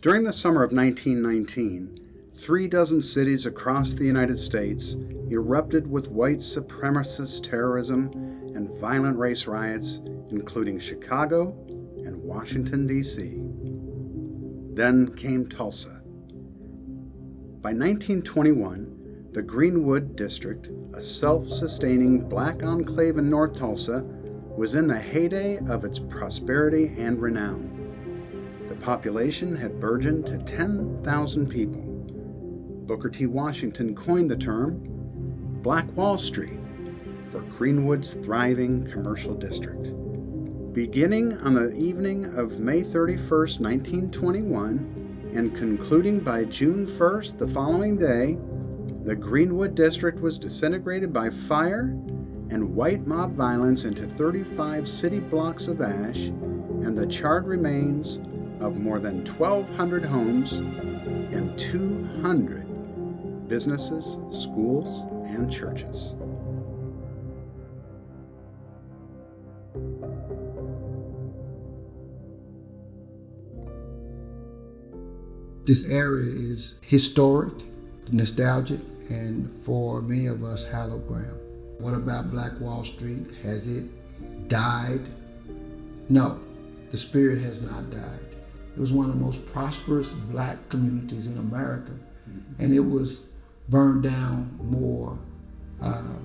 During the summer of 1919, 36 cities across the United States erupted with white supremacist terrorism and violent race riots, including Chicago and Washington, D.C. Then came Tulsa. By 1921, the Greenwood District, a self-sustaining black enclave in North Tulsa, was in the heyday of its prosperity and renown. The population had burgeoned to 10,000 people. Booker T. Washington coined the term Black Wall Street for Greenwood's thriving commercial district. Beginning on the evening of May 31, 1921, and concluding by June 1st the following day, the Greenwood District was disintegrated by fire and white mob violence into 35 city blocks of ash and the charred remains of more than 1,200 homes and 200 businesses, schools, and churches. This area is historic, nostalgic, and for many of us, hallowed ground. What about Black Wall Street? Has it died? No, the spirit has not died. It was one of the most prosperous black communities in America, and it was burned down more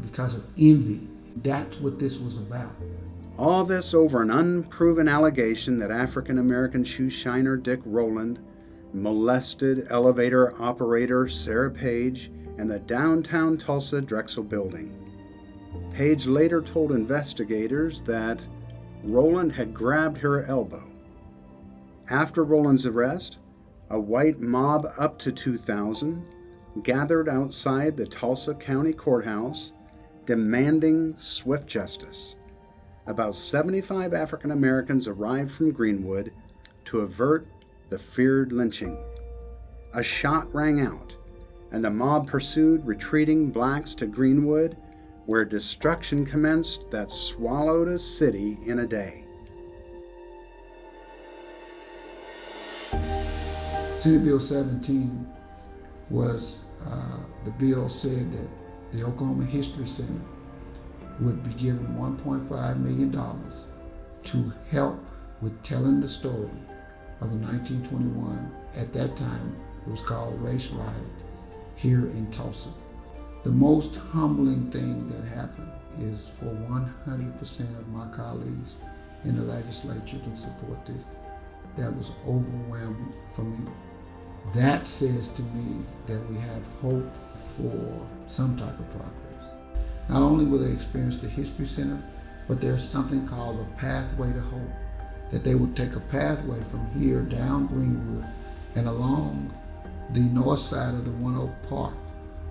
because of envy. That's what this was about. All this over an unproven allegation that African-American shoe shiner Dick Rowland molested elevator operator Sarah Page in the downtown Tulsa Drexel building. Page later told investigators that Rowland had grabbed her elbow. After Rowland's arrest, a white mob up to 2,000 gathered outside the Tulsa County Courthouse demanding swift justice. About 75 African Americans arrived from Greenwood to avert the feared lynching. A shot rang out, and the mob pursued retreating blacks to Greenwood, where destruction commenced that swallowed a city in a day. Senate Bill 17 was, the bill said that the Oklahoma History Center would be given $1.5 million to help with telling the story of the 1921, at that time it was called Race Riot, here in Tulsa. The most humbling thing that happened is for 100% of my colleagues in the legislature to support this. That was overwhelming for me. That says to me that we have hope for some type of progress. Not only will they experience the History Center, but there's something called the Pathway to Hope, that they would take a pathway from here down Greenwood and along the north side of the One Oak Park.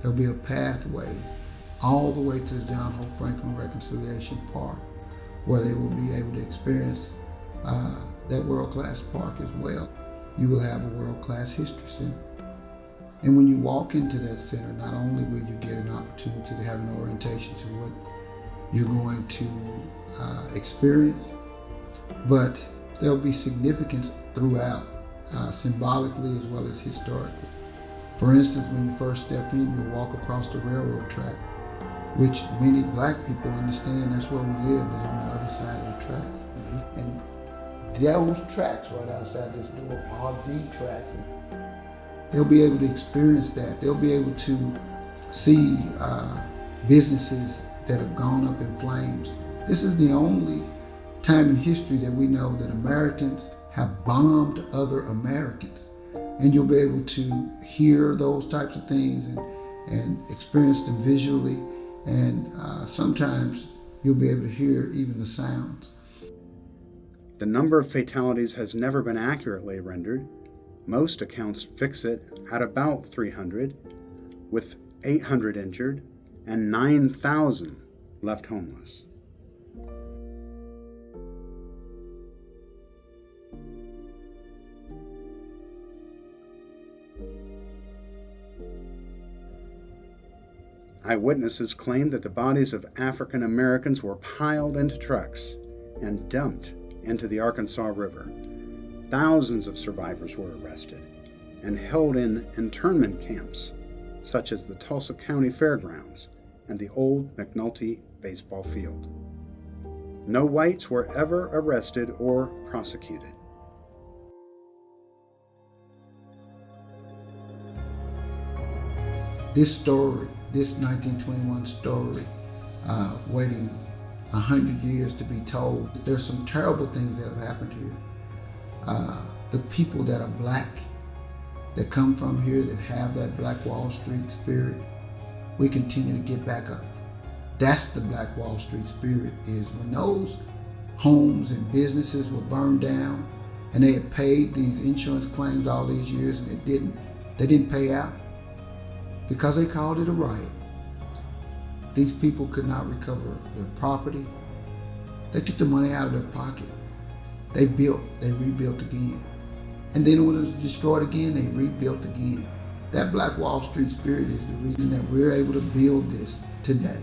There'll be a pathway all the way to the John Hope Franklin Reconciliation Park, where they will be able to experience that world-class park as well. You will have a world-class history center. And when you walk into that center, not only will you get an opportunity to have an orientation to what you're going to experience, but there'll be significance throughout, symbolically as well as historically. For instance, when you first step in, you'll walk across the railroad track, which many black people understand that's where we live, is on the other side of the tracks. And those tracks right outside this door are the tracks. They'll be able to experience that. They'll be able to see businesses that have gone up in flames. This is the only time in history that we know that Americans have bombed other Americans. And you'll be able to hear those types of things and experience them visually. And sometimes you'll be able to hear even the sounds. The number of fatalities has never been accurately rendered. Most accounts fix it at about 300, with 800 injured and 9,000 left homeless. Eyewitnesses claimed that the bodies of African Americans were piled into trucks and dumped into the Arkansas River. Thousands of survivors were arrested, and held in internment camps, such as the Tulsa County Fairgrounds and the old McNulty baseball field. No whites were ever arrested or prosecuted. This story, this 1921 story, waiting 100 years to be told. There's some terrible things that have happened here. The people that are black, that come from here, that have that Black Wall Street spirit, we continue to get back up. That's the Black Wall Street spirit, is when those homes and businesses were burned down and they had paid these insurance claims all these years and they didn't pay out because they called it a riot. These people could not recover their property. They took the money out of their pocket. They rebuilt again. And then when it was destroyed again, they rebuilt again. That Black Wall Street spirit is the reason that we're able to build this today.